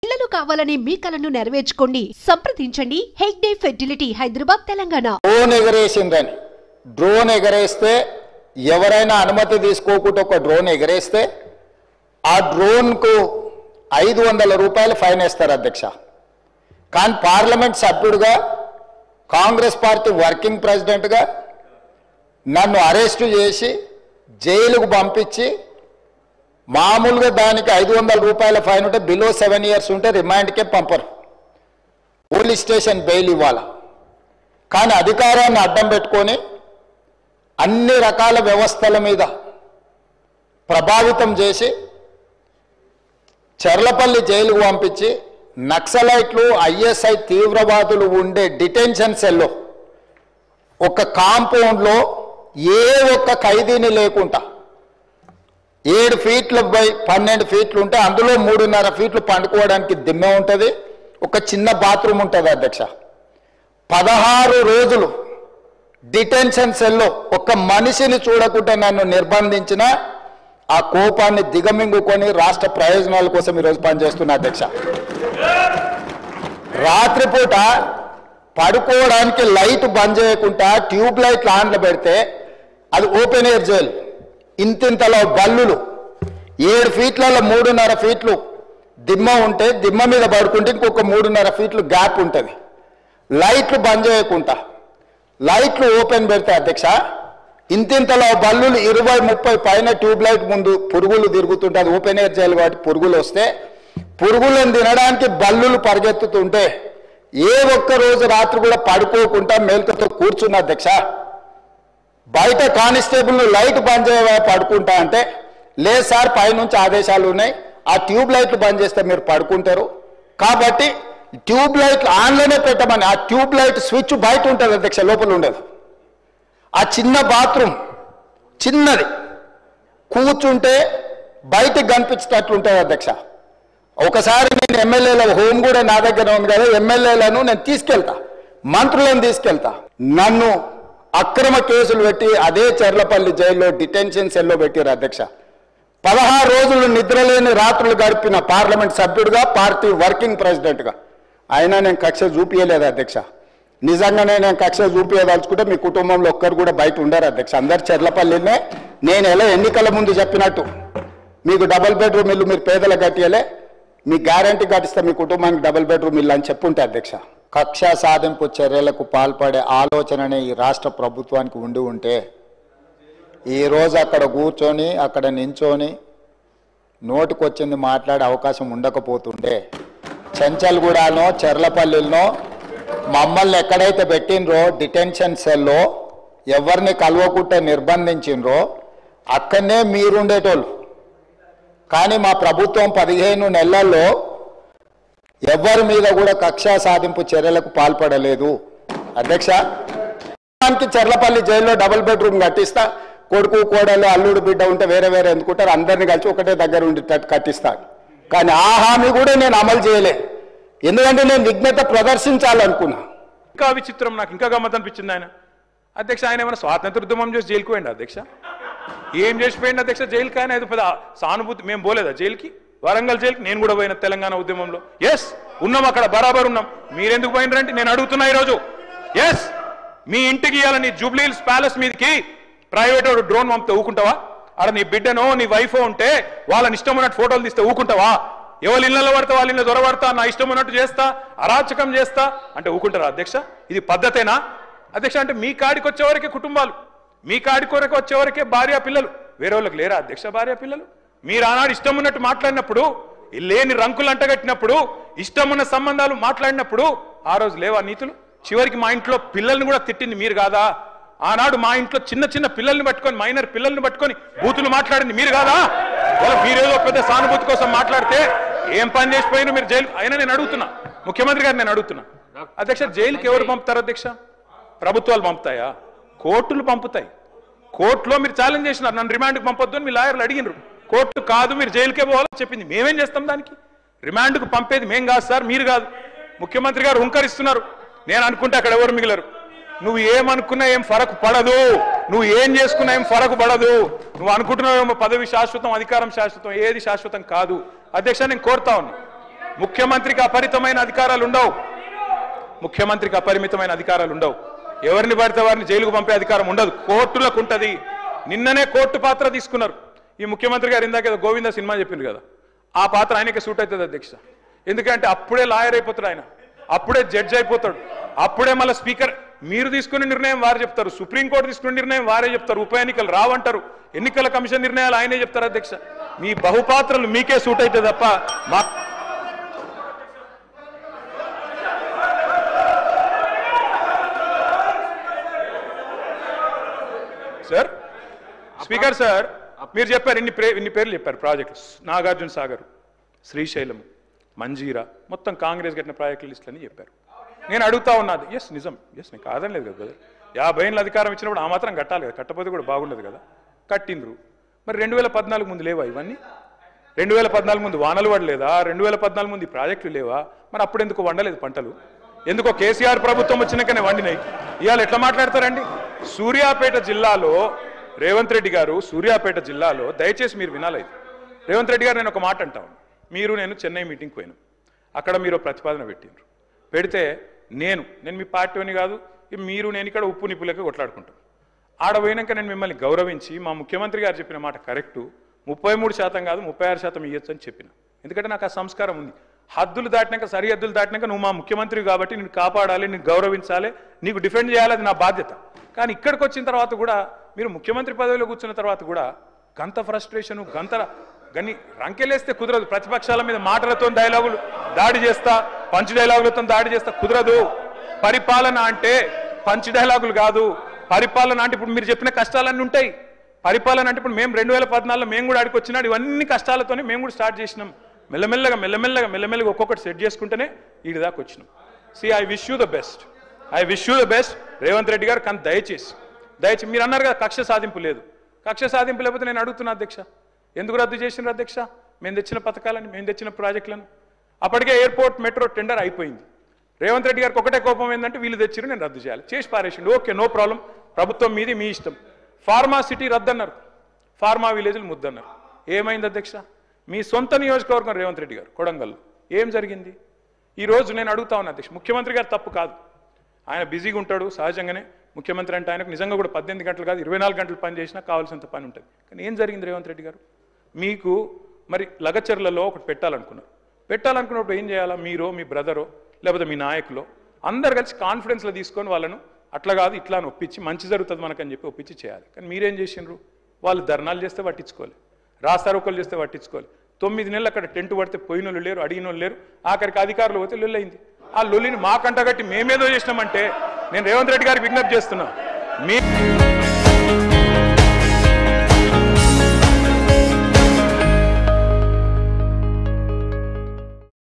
పిల్లలు కావాలని మీ కలను నెరవేర్చుకోండి. సంప్రదించండి హెగ్డే ఫెర్టిలిటీ, హైదరాబాద్, తెలంగాణ. డ్రోన్ ఎగరేస్తే ఎవరైనా అనుమతి తీసుకోకుండా ఒక డ్రోన్ ఎగరేస్తే ఆ డ్రోన్కు 500 రూపాయలు ఫైన్ వేస్తారు అధ్యక్ష. కానీ పార్లమెంట్ సభ్యుడిగా, కాంగ్రెస్ పార్టీ వర్కింగ్ ప్రెసిడెంట్గా నన్ను అరెస్టు చేసి జైలుకు పంపించి మామూలుగా దానికి 500 రూపాయల ఫైన్ ఉంటే బిలో 7 years ఉంటే రిమాండ్కే పంపరు, పోలీస్ స్టేషన్ బెయిల్ ఇవ్వాలి. కానీ అధికారాన్ని అడ్డం పెట్టుకొని అన్ని రకాల వ్యవస్థల మీద ప్రభావితం చేసి చర్లపల్లి జైలుకు పంపించి నక్సలైట్లు, ఐఎస్ఐ తీవ్రవాదులు ఉండే డిటెన్షన్ సెల్లో ఒక కాంపౌండ్లో ఏ ఒక్క ఖైదీని లేకుండా 7 ఫీట్ల బై 12 ఫీట్లు ఉంటే అందులో 3.5 ఫీట్లు పండుకోవడానికి దిమ్మె ఉంటుంది, ఒక చిన్న బాత్రూమ్ ఉంటుంది అధ్యక్ష. 16 రోజులు డిటెన్షన్ సెల్లో ఒక్క మనిషిని చూడకుండా నన్ను నిర్బంధించిన ఆ కోపాన్ని దిగమింగుకొని రాష్ట్ర ప్రయోజనాల కోసం ఈరోజు పనిచేస్తున్నా అధ్యక్ష. రాత్రిపూట పడుకోవడానికి లైట్ బంద్ చేయకుండా ట్యూబ్ లైట్లు ఆన్లో పెడితే అది ఓపెన్ ఎయిర్ జైలు. ఇంతింతలో బల్లులు 7 ఫీట్లలో 3.5 ఫీట్లు దిమ్మ ఉంటే దిమ్మ మీద పడుకుంటే ఇంకొక 3.5 ఫీట్లు గ్యాప్ ఉంటుంది. లైట్లు బంద్ చేయకుండా లైట్లు ఓపెన్ పెడితే అధ్యక్ష ఇంతింతలో బల్లులు 20-30 పైన ట్యూబ్ లైట్ ముందు పురుగులు తిరుగుతుంటే అది ఓపెన్ ఎయిర్ జైలు కాబట్టి పురుగులు వస్తే పురుగులను తినడానికి బల్లులు పరిగెత్తుతుంటే ఏ ఒక్క రోజు రాత్రి కూడా పడుకోకుండా మేల్కతో కూర్చున్న అధ్యక్ష. బయట కానిస్టేబుల్ లైట్ బంద్ చేయ పడుకుంటా అంటే లేదు సార్ పైనుంచి ఆదేశాలు ఉన్నాయి, ఆ ట్యూబ్ లైట్లు బంద్ చేస్తే మీరు పడుకుంటారు కాబట్టి ట్యూబ్ లైట్లు ఆన్లోనే పెట్టమని. ఆ ట్యూబ్ లైట్ స్విచ్ బయట ఉంటుంది అధ్యక్ష, లోపల ఉండదు. ఆ చిన్న బాత్రూమ్ చిన్నది, కూర్చుంటే బయటకు కనిపించేటట్లుంటుంది అధ్యక్ష. ఒకసారి నేను ఎమ్మెల్యేల హోమ్ కూడా నా దగ్గర ఉంది కదా, ఎమ్మెల్యేలను నేను తీసుకెళ్తా, మంత్రులను తీసుకెళ్తా. నన్ను అక్రమ కేసులు పెట్టి అదే చర్లపల్లి జైల్లో డిటెన్షన్ సెల్లో పెట్టారు అధ్యక్ష. 16 రోజులు నిద్రలేని రాత్రులు గడిపిన పార్లమెంట్ సభ్యుడిగా, పార్టీ వర్కింగ్ ప్రెసిడెంట్గా అయినా నేను కక్ష చూపించలేదు అధ్యక్ష. నిజంగానే నేను కక్ష చూపించదలుచుకుంటే మీ కుటుంబంలో ఒక్కరు కూడా బయట ఉండరు అధ్యక్ష. అందరు చర్లపల్లినే. నేను ఎలా ఎన్నికల ముందు చెప్పినట్టు మీకు డబుల్ బెడ్రూమ్ ఇల్లు మీరు పేదలకు కట్టియలే, మీ గ్యారంటీ కట్టిస్తే మీ కుటుంబానికి డబుల్ బెడ్రూమ్ ఇల్లు అని చెప్పుంటే అధ్యక్ష. కక్ష సాధింపు చర్యలకు పాల్పడే ఆలోచననే ఈ రాష్ట్ర ప్రభుత్వానికి ఉండి ఉంటే ఈరోజు అక్కడ కూర్చొని అక్కడ నించొని నోటికొచ్చింది మాట్లాడే అవకాశం ఉండకపోతుండే. చెంచల్గూడనో చర్లపల్లిలో మమ్మల్ని ఎక్కడైతే పెట్టినరో డిటెన్షన్ సెల్లో ఎవరిని కలవకుండా నిర్బంధించినరో అక్కడనే మీరుండేటోళ్ళు. కానీ మా ప్రభుత్వం 15 నెలల్లో ఎవరి మీద కూడా కక్షా సాధింపు చర్యలకు పాల్పడలేదు అధ్యక్ష. చర్లపల్లి జైల్లో డబుల్ బెడ్రూమ్ కట్టిస్తా, కొడుకు కోడలు అల్లుడు బిడ్డ ఉంటే వేరే వేరే ఎందుకుంటారు, అందరినీ కలిసి ఒకటే దగ్గర ఉండేటట్టు కట్టిస్తాను. కానీ ఆ హామీ కూడా నేను అమలు చేయలే, ఎందుకంటే నేను విఘ్నత ప్రదర్శించాలనుకున్నా. ఇంకా విచిత్రం, నాకు ఇంకా గమ్మత్ అనిపించింది ఆయన అధ్యక్ష. ఆయన ఏమైనా స్వాతంత్ర ఉద్యమం చేసి జైలుకు పోయింది అధ్యక్ష? ఏం చేసిపోయింది అధ్యక్ష జైలుకి? ఆయన ఏదో పెద్ద సానుభూతి. మేము పోలేదా జైలుకి? వరంగల్ జైలుకి నేను కూడా పోయిన తెలంగాణ ఉద్యమంలో. ఎస్ ఉన్నాం, అక్కడ బరాబర్ ఉన్నాం. మీరెందుకు పోయినరంటే నేను అడుగుతున్నా ఈరోజు. ఎస్ మీ ఇంటికి ఇవ్వాలని జూబ్లీ హిల్స్ ప్యాలెస్ మీదకి ప్రైవేట్ డ్రోన్ పంపితే ఊకుంటావా? ఆడ నీ బిడ్డనో నీ వైఫో ఉంటే వాళ్ళని ఇష్టం ఉన్నట్టు ఫోటోలు తీస్తే ఊకుంటావా? ఎవరి ఇళ్ళలో పడతా వాళ్ళ ఇళ్ళ దొరబడతా, నా ఇష్టం ఉన్నట్టు చేస్తా, అరాచకం చేస్తా అంటే ఊకుంటారా అధ్యక్ష? ఇది పద్ధతేనా అధ్యక్ష? అంటే మీ కాడికి వచ్చేవరకే కుటుంబాలు, మీ కాడి కొరకు వచ్చేవరకే భార్య పిల్లలు, వేరే వాళ్ళకి లేరా అధ్యక్ష భార్య పిల్లలు? మీరు ఆనాడు ఇష్టం ఉన్నట్టు మాట్లాడినప్పుడు, లేని రంకులు అంటగట్టినప్పుడు, ఇష్టం ఉన్న సంబంధాలు మాట్లాడినప్పుడు ఆ రోజు లేవా నీతులు? చివరికి మా ఇంట్లో పిల్లల్ని కూడా తిట్టింది మీరు కాదా? ఆనాడు మా ఇంట్లో చిన్న చిన్న పిల్లల్ని పట్టుకొని, మైనర్ పిల్లల్ని పట్టుకొని బూతులు మాట్లాడింది మీరు కాదా? మీరేదో పెద్ద సానుభూతి కోసం మాట్లాడితే ఏం పని చేసిపోయినా మీరు జైలు. అయినా నేను అడుగుతున్నా ముఖ్యమంత్రి గారు, నేను అడుగుతున్నా అధ్యక్ష, జైలుకి ఎవరు పంపుతారు అధ్యక్ష? ప్రభుత్వాలు పంపుతాయా? కోర్టులు పంపుతాయి. కోర్టులో మీరు ఛాలెంజ్ చేసినారు, నన్ను రిమాండ్కి పంపొద్దు అని మీ లాయర్లు అడిగినారు. కోర్టు కాదు మీరు జైలుకే పోవాలని చెప్పింది. మేమేం చేస్తాం దానికి? రిమాండ్కు పంపేది మేం కాదు సార్, మీరు కాదు. ముఖ్యమంత్రి గారు హుంకరిస్తున్నారు. నేను అనుకుంటే అక్కడ ఎవరు మిగిలరు. నువ్వు ఏమనుకున్నా ఏం ఫరక్ పడదు. నువ్వు ఏం చేసుకున్నా ఏం ఫరకు పడదు. నువ్వు అనుకుంటున్నావేమో పదవి శాశ్వతం, అధికారం శాశ్వతం, ఏది శాశ్వతం కాదు. అధ్యక్ష, నేను కోరుతా ఉన్నా, ముఖ్యమంత్రికి అపరిమితమైన అధికారాలు ఉండవు. ముఖ్యమంత్రికి అపరిమితమైన అధికారాలు ఉండవు. ఎవరిని పడితే వారిని జైలుకు పంపే అధికారం ఉండదు. కోర్టులకు ఉంటుంది. నిన్ననే కోర్టు పాత్ర తీసుకున్నారు. ఈ ముఖ్యమంత్రి గారు ఇందాక ఏదో గోవింద సినిమా చెప్పింది కదా, ఆ పాత్ర ఆయనకే సూట్ అవుతుంది అధ్యక్ష. ఎందుకంటే అప్పుడే లాయర్ అయిపోతాడు ఆయన, అప్పుడే జడ్జి అయిపోతాడు, అప్పుడే మళ్ళీ స్పీకర్. మీరు తీసుకునే నిర్ణయం వారు చెప్తారు, సుప్రీంకోర్టు తీసుకునే నిర్ణయం వారే చెప్తారు, ఉప ఎన్నికలు రావంటారు, ఎన్నికల కమిషన్ నిర్ణయాలు ఆయనే చెప్తారు. అధ్యక్ష, మీ బహుపాత్రలు మీకే సూట్ అవుతుంది తప్ప మా సార్. స్పీకర్ సార్, మీరు చెప్పారు ఇన్ని పేర్లు చెప్పారు ప్రాజెక్టులు. నాగార్జున సాగర్, శ్రీశైలం, మంజీరా, మొత్తం కాంగ్రెస్ కట్టిన ప్రాజెక్టుల లిస్టులు అని చెప్పారు. నేను అడుగుతా ఉన్నది, ఎస్ నిజం, ఎస్ నేను కాదనలేదు కదా బ్రదర్. 50 ఏళ్ళ అధికారం ఇచ్చినప్పుడు ఆ మాత్రం కట్టాలి కదా, కట్టకపోతే కూడా బాగుండదు కదా. కట్టిండ్రు. మరి 2014 ముందు లేవా ఇవన్నీ? 2014 ముందు వానలు పడలేదా? 2014 ముందు ఈ ప్రాజెక్టులు లేవా? మరి అప్పుడు ఎందుకు వండలేదు పంటలు? ఎందుకో కేసీఆర్ ప్రభుత్వం వచ్చినాకనే వండినాయి. ఇవాళ ఎట్లా మాట్లాడతారండి? సూర్యాపేట జిల్లాలో రేవంత్ రెడ్డి గారు, సూర్యాపేట జిల్లాలో దయచేసి మీరు వినాలి. రేవంత్ రెడ్డి గారు, నేను ఒక మాట అంటాను. మీరు నేను చెన్నై మీటింగ్కి పోయినాం. అక్కడ మీరు ప్రతిపాదన పెట్టిండ్రు. పెడితే నేను మీ పార్టీని కాదు, మీరు నేను ఇక్కడ ఉప్పు నిప్పులకి కొట్లాడుకుంటాం. ఆడ పోయినాక నేను మిమ్మల్ని గౌరవించి మా ముఖ్యమంత్రి గారు చెప్పిన మాట కరెక్టు, 33% కాదు 36% ఇవ్వచ్చు అని చెప్పిన. ఎందుకంటే నాకు ఆ సంస్కారం ఉంది. హద్దులు దాటినాక, సరిహద్దులు దాటినాక నువ్వు మా ముఖ్యమంత్రి కాబట్టి నేను కాపాడాలి, నేను గౌరవించాలి, నీకు డిఫెండ్ చేయాలి, అది నా బాధ్యత. కానీ ఇక్కడికి వచ్చిన తర్వాత కూడా మీరు ముఖ్యమంత్రి పదవిలో కూర్చున్న తర్వాత కూడా గంత ఫ్రస్ట్రేషను, గని రంకెలేస్తే కుదరదు. ప్రతిపక్షాల మీద మాటలతో డైలాగులు దాడి చేస్తా, పంచ్ డైలాగులతో దాడి చేస్తా కుదరదు. పరిపాలన అంటే పంచ్ డైలాగులు కాదు. పరిపాలన అంటే ఇప్పుడు మీరు చెప్పిన కష్టాలన్నీ ఉంటాయి. పరిపాలన అంటే ఇప్పుడు మేము 2014లో మేము కూడా ఆడికి వచ్చినాడు, ఇవన్నీ కష్టాలతోనే మేము కూడా స్టార్ట్ చేసినాం. మెల్లమెల్లగా ఒక్కొక్కటి సెట్ చేసుకుంటేనే వీడి దాకా వచ్చినాం. I wish you the best Revanth Reddy గారు. కానీ దయచేసి మీరు అన్నారు కదా కక్ష సాధింపు లేదు. కక్ష సాధింపు లేకపోతే నేను అడుగుతున్నా అధ్యక్ష, ఎందుకు రద్దు చేసినారు అధ్యక్ష? మేము తెచ్చిన పథకాలను, మేము తెచ్చిన ప్రాజెక్టులను. అప్పటికే ఎయిర్పోర్ట్ మెట్రో టెండర్ అయిపోయింది. రేవంత్ రెడ్డి గారికి ఒకటే కోపం ఏంటంటే వీళ్ళు తెచ్చిరు, నేను రద్దు చేయాలి, చేసి పారేసిండు. ఓకే, నో ప్రాబ్లం, ప్రభుత్వం మీది, మీ ఇష్టం. ఫార్మా సిటీ రద్దన్నారు, ఫార్మా విలేజ్లు ముద్దన్నారు. ఏమైంది అధ్యక్ష? మీ సొంత నియోజకవర్గం రేవంత్ రెడ్డి గారు కొడంగల్లో ఏం జరిగింది? ఈరోజు నేను అడుగుతా ఉన్నా అధ్యక్ష, ముఖ్యమంత్రి గారు తప్పు కాదు, ఆయన బిజీగా ఉంటాడు సహజంగానే. ముఖ్యమంత్రి అంటే ఆయనకు నిజంగా కూడా 18 గంటలు కాదు 24 గంటలు పని చేసినా కావాల్సినంత పని ఉంటుంది. కానీ ఏం జరిగింది రేవంత్ రెడ్డి గారు? మీకు మరి లగచర్లలో ఒకటి పెట్టాలనుకున్నప్పుడు ఏం చేయాలా? మీరో, మీ బ్రదరో, లేకపోతే మీ నాయకులో అందరు కలిసి కాన్ఫిడెన్స్లో తీసుకొని వాళ్ళను అట్లా కాదు ఇట్లా అని ఒప్పించి మంచి జరుగుతుంది మనకని చెప్పి ఒప్పించి చేయాలి. కానీ మీరేం చేసిండ్రు? వాళ్ళు ధర్నాలు చేస్తే పట్టించుకోవాలి, రాస్తారోకలు చేస్తే పట్టించుకోవాలి. 9 నెలలు అక్కడ టెంట్ పడితే పోయిన వాళ్ళు లేరు, అడిగిన వాళ్ళు లేరు. ఆఖరికి అధికారులు పోతే లొల్లయింది. ఆ లొల్లిని మాకంటగట్టి మేమేదో చేసినామంటే నేను రేవంత్ రెడ్డి గారికి విజ్ఞప్తి చేస్తున్నా.